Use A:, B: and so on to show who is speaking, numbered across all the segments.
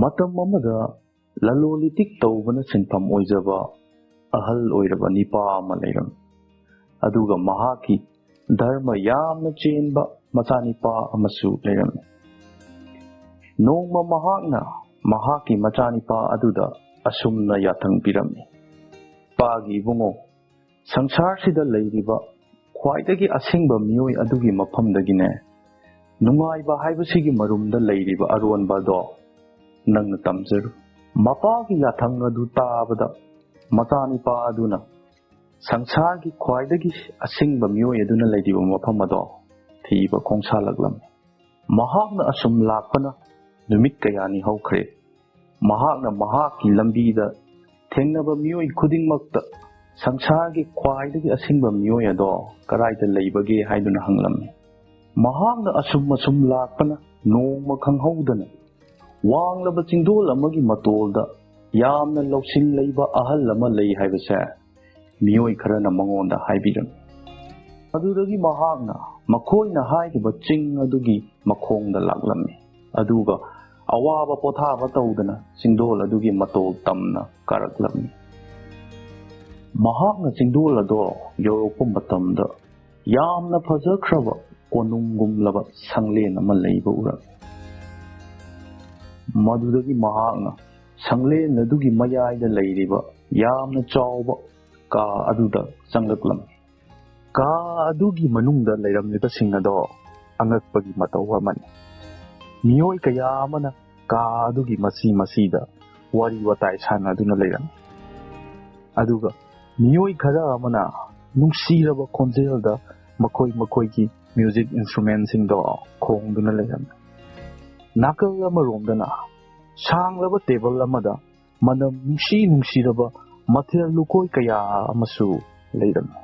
A: ꯃꯇꯝ ꯑꯃꯗ ꯂꯂꯣꯟ ꯏꯇꯤꯛ ꯇꯧꯕꯅ ꯁꯤꯟꯐꯝ ꯑꯣꯏꯖꯕ ꯑꯍꯜ ꯑꯣꯏꯔꯕ ꯅꯤꯄꯥ ꯑꯃ ꯂꯩꯔꯝꯃꯤ꯫ ꯑꯗꯨꯒ ꯃꯍꯥꯛꯀꯤ ꯙꯔꯃ ꯌꯥꯝꯅ ꯆꯦꯟꯕ ꯃꯆꯥꯅꯤꯄꯥ ꯑꯃꯁꯨ ꯂꯩꯔꯝꯃꯤ꯫ ꯅꯣꯡꯃ ꯃꯍꯥꯛꯅ ꯃꯍꯥꯛꯀꯤ ꯃꯆꯥꯅꯤꯄꯥ ꯑꯗꯨꯗ ꯑꯁꯨꯝꯅ ꯌꯥꯊꯪ ꯄꯤꯔꯝꯃꯤ, "ꯄꯥꯒꯤ ꯏꯕꯨꯡꯉꯣ, ꯁꯪꯁꯥꯔꯁꯤꯗ ꯂꯩꯔꯤꯕ ꯈ꯭ꯋꯥꯏꯗꯒꯤ ꯑꯁꯦꯡꯕ ꯃꯤꯑꯣꯏ ꯑꯗꯨꯒꯤ ꯃꯐꯝꯗꯒꯤꯅꯦ, ꯅꯨꯡꯉꯥꯏꯕ ꯍꯥꯏꯕꯁꯤꯒꯤ ꯃꯔꯨꯝꯗ ꯂꯩꯔꯤꯕ ꯑꯔꯣꯟꯕ ꯑꯗꯣ ꯅꯪꯅ ꯇꯝꯖꯔꯨ." ꯃꯄꯥꯒꯤ ꯌꯥꯊꯪ ꯑꯗꯨ ꯇꯥꯕꯗ ꯃꯆꯥꯅꯤꯄꯥ ꯑꯗꯨꯅ ꯁꯪꯁꯥꯔꯒꯤ ꯈ꯭ꯋꯥꯏꯗꯒꯤ ꯑꯁꯦꯡꯕ ꯃꯤꯑꯣꯏ ꯑꯗꯨꯅ ꯂꯩꯔꯤꯕ ꯃꯐꯝ ꯑꯗꯣ ꯊꯤꯕ ꯈꯣꯡꯁꯥꯜꯂꯛꯂꯝꯃꯤ꯫ ꯃꯍꯥꯛꯅ ꯑꯁꯨꯝ ꯂꯥꯛꯄꯅ ꯅꯨꯃꯤꯠ ꯀꯌꯥꯅꯤ ꯍꯧꯈ꯭ꯔꯦ꯫ ꯃꯍꯥꯛꯅ ꯃꯍꯥꯛꯀꯤ ꯂꯝꯕꯤꯗ ꯊꯦꯡꯅꯕ ꯃꯤꯑꯣꯏ ꯈꯨꯗꯤꯡꯃꯛꯇ ꯁꯪꯁꯥꯔꯒꯤ ꯈ꯭ꯋꯥꯏꯗꯒꯤ ꯑꯁꯦꯡꯕ ꯃꯤꯑꯣꯏ ꯑꯗꯣ ꯀꯗꯥꯏꯗ ꯂꯩꯕꯒꯦ ꯍꯥꯏꯗꯨꯅ ꯍꯪꯂꯝꯃꯤ꯫ ꯃꯍꯥꯛꯅ ꯑꯁꯨꯝ ꯂꯥꯛꯄꯅ ꯅꯣꯡꯃ ꯈꯪꯍꯧꯗꯅ ꯋꯥꯡꯂꯕ ꯆꯤꯡꯗꯣꯜ ꯑꯃꯒꯤ ꯃꯇꯣꯜꯗ ꯌꯥꯝꯅ ꯂꯧꯁꯤꯡ ꯂꯩꯕ ꯑꯍꯜ ꯑꯃ ꯂꯩ ꯍꯥꯏꯕꯁꯦ ꯃꯤꯑꯣꯏ ꯈꯔꯅ ꯃꯉꯣꯟꯗ ꯍꯥꯏꯕꯤꯔꯝꯃꯤ꯫ ꯑꯗꯨꯗꯒꯤ ꯃꯍꯥꯛꯅ ꯃꯈꯣꯏꯅ ꯍꯥꯏꯔꯤꯕ ꯆꯤꯡ ꯑꯗꯨꯒꯤ ꯃꯈꯣꯡꯗ ꯂꯥꯛꯂꯝꯃꯤ, ꯑꯗꯨꯒ ꯑꯋꯥꯕ ꯄꯣꯊꯥꯕ ꯇꯧꯗꯅ ꯆꯤꯡꯗꯣꯜ ꯑꯗꯨꯒꯤ ꯃꯇꯣꯜ ꯇꯝꯅ ꯀꯥꯔꯛꯂꯝꯃꯤ꯫ ꯃꯍꯥꯛꯅ ꯆꯤꯡꯗꯣꯜ ꯑꯗꯣ ꯌꯧꯔꯛꯄ ꯃꯇꯝꯗ ꯌꯥꯝꯅ ꯐꯖꯈ꯭ꯔꯕ ꯀꯣꯅꯨꯡꯒꯨꯝꯂꯕ ꯁꯪꯂꯦꯟ ꯑꯃ ꯂꯩꯕ ꯎꯔꯝꯃꯤ꯫ ꯃꯗꯨꯗꯒꯤ ꯃꯍꯥꯛꯅ ꯁꯪꯂꯦꯟ ꯑꯗꯨꯒꯤ ꯃꯌꯥꯏꯗ ꯂꯩꯔꯤꯕ ꯌꯥꯝꯅ ꯆꯥꯎꯕ ꯀꯥ ꯑꯗꯨꯗ ꯆꯪꯂꯛꯂꯝꯃꯤ꯫ ꯀꯥ ꯑꯗꯨꯒꯤ ꯃꯅꯨꯡꯗ ꯂꯩꯔꯝꯂꯤꯕꯁꯤꯡ ꯑꯗꯣ ꯑꯉꯛꯄꯒꯤ ꯃꯇꯧ ꯑꯃꯅꯤ꯫ ꯃꯤꯑꯣꯏ ꯀꯌꯥ ꯑꯃꯅ ꯀꯥ ꯑꯗꯨꯒꯤ ꯃꯁꯤꯗ ꯋꯥꯔꯤ ꯋꯥꯇꯥꯏ ꯁꯥꯟꯅꯗꯨꯅ ꯂꯩꯔꯝꯃꯤ꯫ ꯑꯗꯨꯒ ꯃꯤꯑꯣꯏ ꯈꯔ ꯑꯃꯅ ꯅꯨꯡꯁꯤꯔꯕ ꯈꯣꯟꯖꯦꯜꯗ ꯃꯈꯣꯏꯒꯤ ꯃ꯭ꯌꯨꯖꯤꯛ ꯏꯟꯁꯇ꯭ꯔꯨꯃꯦꯟꯁꯤꯡꯗꯣ ꯈꯣꯡꯗꯨꯅ ꯂꯩꯔꯝꯃꯤ꯫ ꯅꯥꯀꯜ ꯑꯃꯔꯣꯝꯗꯅ ꯁꯥꯡꯂꯕ ꯇꯦꯕꯜ ꯑꯃꯗ ꯃꯅꯝ ꯅꯨꯡꯁꯤꯔꯕ ꯃꯊꯦꯜ ꯂꯨꯀꯣꯏ ꯀꯌꯥ ꯑꯃꯁꯨ ꯂꯩꯔꯝꯃꯤ꯫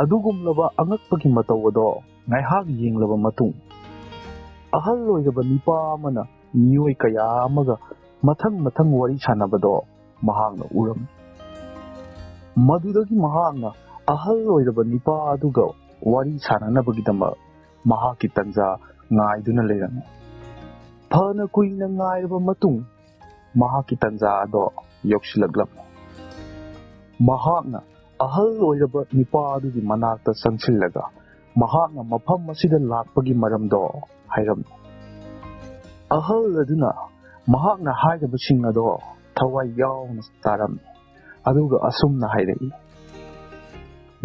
A: ꯑꯗꯨꯒꯨꯝꯂꯕ ꯑꯉꯛꯄꯒꯤ ꯃꯇꯧ ꯑꯗꯣ ꯉꯥꯏꯍꯥꯛ ꯌꯦꯡꯂꯕ ꯃꯇꯨꯡ ꯑꯍꯜ ꯑꯣꯏꯔꯕ ꯅꯤꯄꯥ ꯑꯃꯅ ꯃꯤꯑꯣꯏ ꯀꯌꯥ ꯑꯃꯒ ꯃꯊꯪ ꯋꯥꯔꯤ ꯁꯥꯟꯅꯕꯗꯣ ꯃꯍꯥꯛꯅ ꯎꯔꯝꯃꯤ꯫ ꯃꯗꯨꯗꯒꯤ ꯃꯍꯥꯛꯅ ꯑꯍꯜ ꯑꯣꯏꯔꯕ ꯅꯤꯄꯥ ꯑꯗꯨꯒ ꯋꯥꯔꯤ ꯁꯥꯟꯅꯅꯕꯒꯤꯗꯃꯛ ꯃꯍꯥꯛꯀꯤ ꯇꯟꯖꯥ ꯉꯥꯏꯗꯨꯅ ꯂꯩꯔꯝꯃꯤ꯫ ꯐꯅ ꯀꯨꯏꯅ ꯉꯥꯏꯔꯕ ꯃꯇꯨꯡ ꯃꯍꯥꯛꯀꯤ ꯇꯟꯖꯥ ꯑꯗꯣ ꯌꯧꯁꯤꯜꯂꯛꯂꯝꯃꯤ꯫ ꯃꯍꯥꯛꯅ ꯑꯍꯜ ꯑꯣꯏꯔꯕ ꯅꯤꯄꯥ ꯑꯗꯨꯒꯤ ꯃꯅꯥꯛꯇ ꯆꯪꯁꯤꯜꯂꯒ ꯃꯍꯥꯛꯅ ꯃꯐꯝ ꯑꯁꯤꯗ ꯂꯥꯛꯄꯒꯤ ꯃꯔꯝꯗꯣ ꯍꯥꯏꯔꯝꯃꯤ꯫ ꯑꯍꯜ ꯑꯗꯨꯅ ꯃꯍꯥꯛꯅ ꯍꯥꯏꯔꯤꯕꯁꯤꯡ ꯑꯗꯣ ꯊꯋꯥꯏ ꯌꯥꯎꯅ ꯇꯥꯔꯝꯃꯤ, ꯑꯗꯨꯒ ꯑꯁꯨꯝꯅ ꯍꯥꯏꯔꯛꯏ,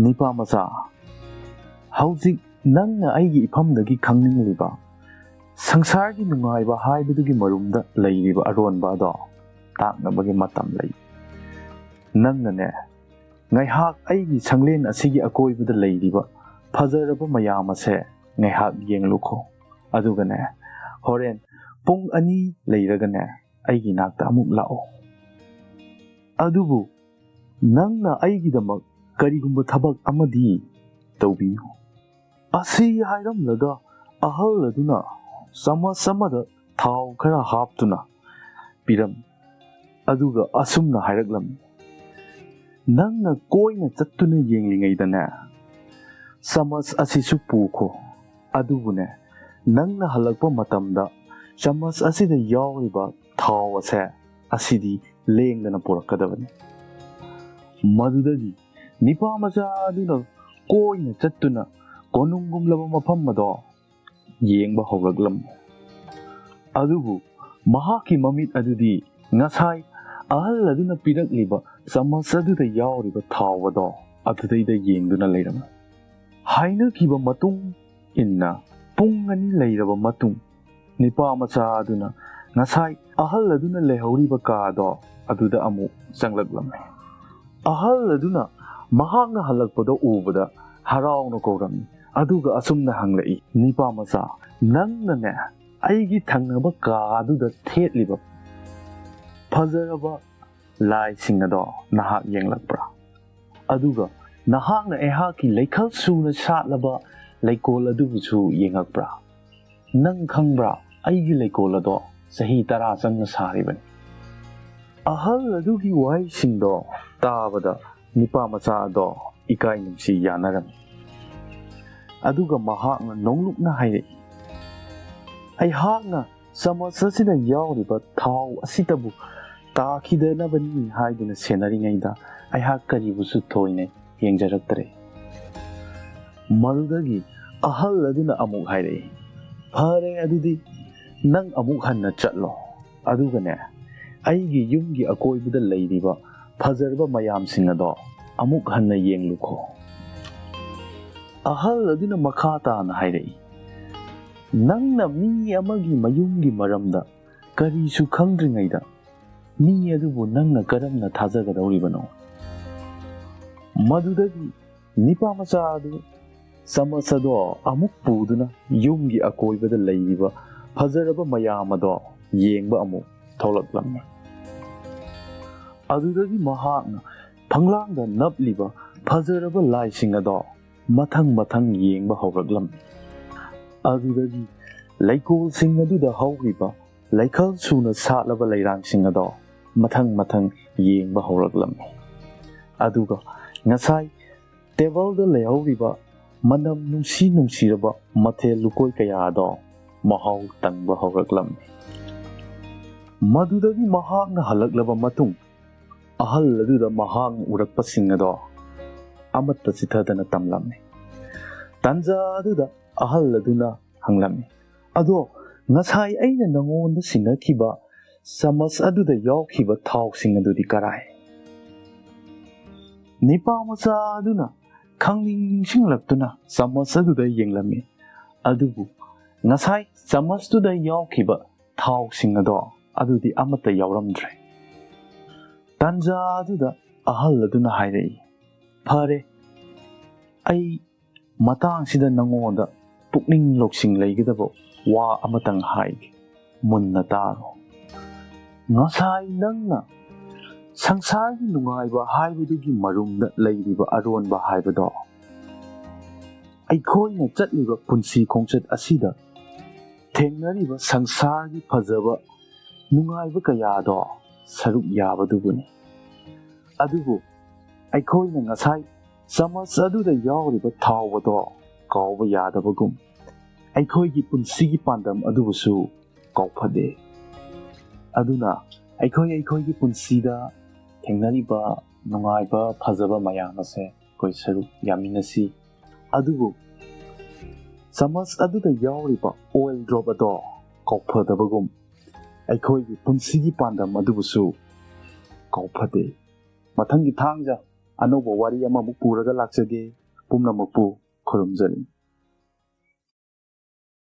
A: "ꯅꯤꯄꯥ ꯃꯆꯥ, ꯍꯧꯖꯤꯛ ꯅꯪꯅ ꯑꯩꯒꯤ ꯏꯐꯝꯗꯒꯤ ꯈꯪꯅꯤꯡꯂꯤꯕ ꯁꯪꯁꯥꯔꯒꯤ ꯅꯨꯡꯉꯥꯏꯕ ꯍꯥꯏꯕꯗꯨꯒꯤ ꯃꯔꯨꯝꯗ ꯂꯩꯔꯤꯕ ꯑꯔꯣꯟꯕ ꯑꯗꯣ ꯇꯥꯛꯅꯕꯒꯤ ꯃꯇꯝ ꯂꯩ꯫ ꯅꯪꯅꯅꯦ, ꯉꯥꯏꯍꯥꯛ ꯑꯩꯒꯤ ꯁꯪꯂꯦꯟ ꯑꯁꯤꯒꯤ ꯑꯀꯣꯏꯕꯗ ꯂꯩꯔꯤꯕ ꯐꯖꯔꯕ ꯃꯌꯥꯝ ꯑꯁꯦ ꯉꯥꯏꯍꯥꯛ ꯌꯦꯡꯂꯨꯈꯣ, ꯑꯗꯨꯒꯅꯦ ꯍꯣꯔꯦን ꯄꯨꯡ 2 ꯂꯩꯔꯒꯅꯦ ꯑꯩꯒꯤ ꯅꯥꯛꯇ ꯑꯃꯨꯛ ꯂꯥꯛꯑꯣ꯫ ꯑꯗꯨꯕꯨ ꯅꯪꯅ ꯑꯩꯒꯤꯗꯃꯛ ꯀꯔꯤꯒꯨꯝꯕ ꯊꯕꯛ ꯑꯃꯗꯤ ꯇꯧꯕꯤꯌꯨ." ꯑꯁꯤ ꯍꯥꯏꯔꯝꯂꯒ ꯑꯍꯜ ꯑꯗꯨꯅ ꯆꯥꯃꯁ ꯑꯃꯗ ꯊꯥꯎ ꯈꯔ ꯍꯥꯞꯇꯨꯅ ꯄꯤꯔꯝꯃꯤ, ꯑꯗꯨꯒ ꯑꯁꯨꯝꯅ ꯍꯥꯏꯔꯛꯂꯝꯃꯤ, "ꯅꯪꯅ ꯀꯣꯏꯅ ꯆꯠꯇꯨꯅ ꯌꯦꯡꯂꯤꯉꯩꯗꯅꯦ ꯆꯥꯃꯁ ꯑꯁꯤꯁꯨ ꯄꯨꯈꯣ, ꯑꯗꯨꯕꯨꯅꯦ ꯅꯪꯅ ꯍꯜꯂꯛꯄ ꯃꯇꯝꯗ ꯆꯥꯃꯁ ꯑꯁꯤꯗ ꯌꯥꯎꯔꯤꯕ ꯊꯥꯎ ꯑꯁꯤꯗꯤ ꯂꯦꯡꯗꯅ ꯄꯨꯔꯛꯀꯗꯕꯅꯤ." ꯃꯗꯨꯗꯒꯤ ꯅꯤꯄꯥ ꯃꯆꯥ ꯑꯗꯨꯅ ꯀꯣꯏꯅ ꯆꯠꯇꯨꯅ ꯀꯣꯅꯨꯡꯒꯨꯝꯂꯕ ꯃꯐꯝ ꯑꯗꯣ ꯌꯦꯡꯕ ꯍꯧꯔꯛꯂꯝꯃꯤ꯫ ꯑꯗꯨꯕꯨ ꯃꯍꯥꯛꯀꯤ ꯃꯃꯤꯠ ꯑꯗꯨꯗꯤ ꯉꯁꯥꯏ ꯑꯍꯜ ꯑꯗꯨꯅ ꯄꯤꯔꯛꯂꯤꯕ ꯆꯥꯃꯁ ꯑꯗꯨꯗ ꯌꯥꯎꯔꯤꯕ ꯊꯥꯎ ꯑꯗꯣ ꯑꯗꯨꯗꯩꯗ ꯌꯦꯡꯗꯨꯅ ꯂꯩꯔꯝꯃꯤ꯫ ꯍꯥꯏꯅꯈꯤꯕ ꯃꯇꯨꯡ ꯏꯟꯅ ꯄꯨꯡ 2 ꯂꯩꯔꯕ ꯃꯇꯨꯡ ꯅꯤꯄꯥ ꯃꯆా ꯑꯗꯨꯅ ꯉꯁꯥꯏ ꯑꯍꯜ ꯑꯗꯨꯅ ꯂꯩꯍꯧꯔꯤꯕ ꯀꯥꯗꯣ ꯑꯗꯨꯗ ꯑꯃꯨꯛ ꯆꯪꯂꯛꯂꯝꯃꯤ꯫ ꯑꯍꯜ ꯑꯗꯨꯅ ꯃꯍꯥꯛꯅ ꯍꯜꯂꯛꯄꯗꯣ ꯎꯕꯗ ꯍꯔꯥꯎꯅ ꯀꯧꯔꯝꯃꯤ, ꯑꯗꯨꯒ ꯑꯁꯨꯝꯅ ꯍꯪꯂꯛꯏ, "ꯅꯤꯄꯥ ꯃꯆꯥ, ꯅꯪꯅꯅꯦ ꯑꯩꯒꯤ ꯊꯪꯅꯕ ꯀꯥ ꯑꯗꯨꯗ ꯊꯦꯠꯂꯤꯕ ꯐꯖꯔꯕ ꯂꯥꯏꯁꯤꯡ ꯑꯗꯣ ꯅꯍꯥꯛ ꯌꯦꯡꯂꯛꯄ꯭ꯔꯥ? ꯑꯗꯨꯒ ꯅꯍꯥꯛꯅ ꯑꯩꯍꯥꯛꯀꯤ ꯂꯩꯈꯜ ꯁꯨꯅ ꯁꯥꯠꯂꯕ ꯂꯩꯀꯣꯜ ꯑꯗꯨꯕꯨꯁꯨ ꯌꯦꯡꯉꯛꯄ꯭ꯔꯥ? ꯅꯪ ꯈꯪꯕ꯭ꯔꯥ, ꯑꯩꯒꯤ ꯂꯩꯀꯣꯜ ꯑꯗꯣ ꯆꯍꯤ 10 ꯆꯪꯅ ꯁꯥꯔꯤꯕꯅꯤ." ꯑꯍꯜ ꯑꯗꯨꯒꯤ ꯋꯥꯍꯩꯁꯤꯡꯗꯣ ꯇꯥꯕꯗ ꯅꯤꯄꯥ ꯃꯆꯥ ꯑꯗꯣ ꯏꯀꯥꯏ ꯅꯨꯡꯁꯤ ꯌꯥꯅꯔꯝꯃꯤ꯫ ꯑꯗꯨꯒ ꯃꯍꯥꯛꯅ ꯅꯣꯡꯂꯨꯛꯅ ꯍꯥꯏꯔꯛꯏ, "ꯑꯩꯍꯥꯛꯅ ꯆꯃꯆ ꯑꯁꯤꯗ ꯌꯥꯎꯔꯤꯕ ꯊꯥꯎ ꯑꯁꯤꯗꯕꯨ ꯇꯥꯈꯤꯗꯅꯕꯅꯤ ꯍꯥꯏꯗꯨꯅ ꯁꯦꯟꯅꯔꯤꯉꯩꯗ ꯑꯩꯍꯥꯛ ꯀꯔꯤꯕꯨꯁꯨ ꯊꯣꯏꯅ ꯌꯦꯡꯖꯔꯛꯇ꯭ꯔꯦ꯫ ꯃꯗꯨꯗꯒꯤ ꯑꯍꯜ ꯑꯗꯨꯅ ꯑꯃꯨꯛ ꯍꯥꯏꯔꯛꯏ, "ꯐꯔꯦ ꯑꯗꯨꯗꯤ ꯅꯪ ꯑꯃꯨꯛ ꯍꯟꯅ ꯆꯠꯂꯣ, ꯑꯗꯨꯒꯅꯦ ꯑꯩꯒꯤ ꯌꯨꯝꯒꯤ ꯑꯀꯣꯏꯕꯗ ꯂꯩꯔꯤꯕ ꯐꯖꯔꯕ ꯃꯌꯥꯝꯁꯤꯡ ꯑꯗꯣ ꯑꯃꯨꯛ ꯍꯟꯅ ꯌꯦꯡꯂꯨꯈꯣ." ꯑꯍꯜ ꯑꯗꯨꯅ ꯃꯈꯥ ꯇꯥꯅ ꯍꯥꯏꯔꯛꯏ, "ꯅꯪꯅ ꯃꯤ ꯑꯃꯒꯤ ꯃꯌꯨꯝꯒꯤ ꯃꯔꯝꯗ ꯀꯔꯤꯁꯨ ꯈꯪꯗ꯭ꯔꯤꯉꯩꯗ ꯃꯤ ꯑꯗꯨꯕꯨ ꯅꯪꯅ ꯀꯔꯝꯅ ꯊꯥꯖꯒꯗꯧꯔꯤꯕꯅꯣ?" ꯃꯗꯨꯗꯒꯤ ꯅꯤꯄꯥꯃꯆꯥ ꯑꯗꯨ ꯆꯃꯆ ꯑꯗꯣ ꯑꯃꯨꯛ ꯄꯨꯗꯨꯅ ꯌꯨꯝꯒꯤ ꯑꯀꯣꯏꯕꯗ ꯂꯩꯔꯤꯕ ꯐꯖꯔꯕ ꯃꯌꯥꯝ ꯑꯗꯣ ꯌꯦꯡꯕ ꯑꯃꯨꯛ ꯊꯣꯛꯂꯛꯂꯝꯃꯤ꯫ ꯑꯗꯨꯗꯒꯤ ꯃꯍꯥꯛꯅ ꯐꯪꯂꯥꯡꯗ ꯅꯞꯂꯤꯕ ꯐꯖꯔꯕ ꯂꯥꯏꯁꯤꯡ ꯑꯗꯣ ꯃꯊꯪ ꯃꯊꯪ ꯌꯦꯡꯕ ꯍꯧꯔꯛꯂꯝꯃꯤ꯫ ꯑꯗꯨꯗꯒꯤ ꯂꯩꯀꯣꯜꯁꯤꯡ ꯑꯗꯨꯗ ꯍꯧꯔꯤꯕ ꯂꯩꯈꯜ ꯁꯨꯅ ꯁꯥꯠꯂꯕ ꯂꯩꯔꯥꯡꯁꯤꯡ ꯑꯗꯣ ꯃꯊꯪ ꯃꯊꯪ ꯌꯦꯡꯕ ꯍꯧꯔꯛꯂꯝꯃꯤ꯫ ꯑꯗꯨꯒ ꯉꯁꯥꯏ ꯇꯦꯕꯜꯗ ꯂꯩꯍꯧꯔꯤꯕ ꯃꯅꯝ ꯅꯨꯡꯁꯤ ꯅꯨꯡꯁꯤꯔꯕ ꯃꯊꯦꯜ ꯂꯨꯀꯣꯏ ꯀꯌꯥ ꯑꯗꯣ ꯃꯍꯥꯎ ꯇꯪꯕ ꯍꯧꯔꯛꯂꯝꯃꯤ꯫ ꯃꯗꯨꯗꯒꯤ ꯃꯍꯥꯛꯅ ꯍꯜꯂꯛꯂꯕ ꯃꯇꯨꯡ ꯑꯍꯜ ꯑꯗꯨꯗ ꯃꯍꯥꯛꯅ ꯎꯔꯛꯄꯁꯤꯡ ꯑꯗꯣ ꯑꯃꯠꯇ ꯆꯤꯊꯗꯅ ꯇꯝꯂꯝꯃꯤ꯫ ꯇꯥꯟꯖꯥ ꯑꯗꯨꯗ ꯑꯍꯜ ꯑꯗꯨꯅ ꯍꯪꯂꯝꯃꯤ, "ꯑꯗꯣ ꯉꯁꯥꯏ ꯑꯩꯅ ꯅꯉꯣꯟꯗ ꯁꯤꯟꯅꯈꯤꯕ ꯆꯃꯆ ꯑꯗꯨꯗ ꯌꯥꯎꯈꯤꯕ ꯊꯥꯎꯁꯤꯡ ꯑꯗꯨꯗꯤ ꯀꯔꯥꯏ?" ꯅꯤꯄꯥꯃꯆꯥ ꯑꯗꯨꯅ ꯈꯪꯅꯤꯡ ꯅꯤꯡꯁꯤꯡꯂꯛꯇꯨꯅ ꯆꯃꯆ ꯑꯗꯨꯗ ꯌꯦꯡꯂꯝꯃꯤ, ꯑꯗꯨꯕꯨ ꯉꯁꯥꯏ ꯆꯃꯆꯇꯨꯗ ꯌꯥꯎꯈꯤꯕ ꯊꯥꯎꯁꯤꯡ ꯑꯗꯣ ꯑꯗꯨꯗꯤ ꯑꯃꯠꯇ ꯌꯥꯎꯔꯝꯗ꯭ꯔꯦ꯫ ꯇꯥꯟꯖꯥ ꯑꯗꯨꯗ ꯑꯍꯜ ꯑꯗꯨꯅ ꯍꯥꯏꯔꯛꯏ, "ꯐꯔꯦ, ꯑꯩ ꯃꯇꯥꯡꯁꯤꯗ ꯅꯉꯣꯟꯗ ꯄꯨꯛꯅꯤꯡ ꯂꯧꯁꯤꯡ ꯂꯩꯒꯗꯕ ꯋꯥ ꯑꯃꯇꯪ ꯍꯥꯏꯒꯦ, ꯃꯨꯟꯅ ꯇꯥꯔꯣ꯫ ꯉꯁꯥꯏ ꯅꯪꯅ ꯁꯪꯁꯥꯔꯒꯤ ꯅꯨꯡꯉꯥꯏꯕ ꯍꯥꯏꯕꯗꯨꯒꯤ ꯃꯔꯨꯝꯗ ꯂꯩꯔꯤꯕ ꯑꯔꯣꯟꯕ ꯍꯥꯏꯕꯗꯣ ꯑꯩꯈꯣꯏꯅ ꯆꯠꯂꯤꯕ ꯄꯨꯟꯁꯤ ꯈꯣꯡꯆꯠ ꯑꯁꯤꯗ ꯊꯦꯡꯅꯔꯤꯕ ꯁꯪꯁꯥꯔꯒꯤ ꯐꯖꯕ ꯅꯨꯡꯉꯥꯏꯕ ꯀꯌꯥꯗꯣ ꯁꯔꯨꯛ ꯌꯥꯕꯗꯨꯕꯨꯅꯤ꯫ ꯑꯗꯨꯕꯨ ꯑꯩꯈꯣꯏꯅ ꯉꯁꯥꯏ ꯆꯃꯆ ꯑꯗꯨꯗ ꯌꯥꯎꯔꯤꯕ ꯊꯥꯎ ꯑꯗꯣ ꯀꯥꯎꯕ ꯌꯥꯗꯕꯒꯨꯝ ꯑꯩꯈꯣꯏꯒꯤ ꯄꯨꯟꯁꯤꯒꯤ ꯄꯥꯟꯗꯝ ꯑꯗꯨꯕꯨꯁꯨ ꯀꯥꯎꯐꯗꯦ꯫ ꯑꯗꯨꯅ ꯑꯩꯈꯣꯏꯒꯤ ꯄꯨꯟꯁꯤꯗ ꯊꯦꯡꯅꯔꯤꯕ ꯅꯨꯡꯉꯥꯏꯕ ꯐꯖꯕ ꯃꯌꯥꯝ ꯑꯁꯦ ꯑꯩꯈꯣই ꯁꯔꯨꯛ ꯌꯥꯃꯤꯟꯅꯁꯤ, ꯑꯗꯨꯕꯨ ꯆꯃꯆ ꯑꯗꯨꯗ ꯌꯥꯎꯔꯤꯕ ꯑꯣꯏꯜ ꯗ꯭ꯔꯣꯞ ꯑꯗꯣ ꯀꯥꯎꯐꯗꯕꯒꯨꯝ ꯑꯩꯈꯣꯏꯒꯤ ꯄꯨꯟꯁꯤꯒꯤ ꯄꯥꯟꯗꯝ ꯑꯗꯨꯕꯨꯁꯨ ꯀꯥꯎꯐꯗꯦ꯫ ꯃꯊꯪꯒꯤ ꯊꯥꯡꯖ ꯑꯅꯧꯕ ꯋꯥꯔꯤ ꯑꯃꯃꯨꯛ ꯄꯨꯔꯒ ꯂꯥꯛꯆꯒꯦ꯫ ꯄꯨꯝꯅꯃꯛꯄꯨ ꯈꯨꯔꯨꯝꯖꯔꯤ꯫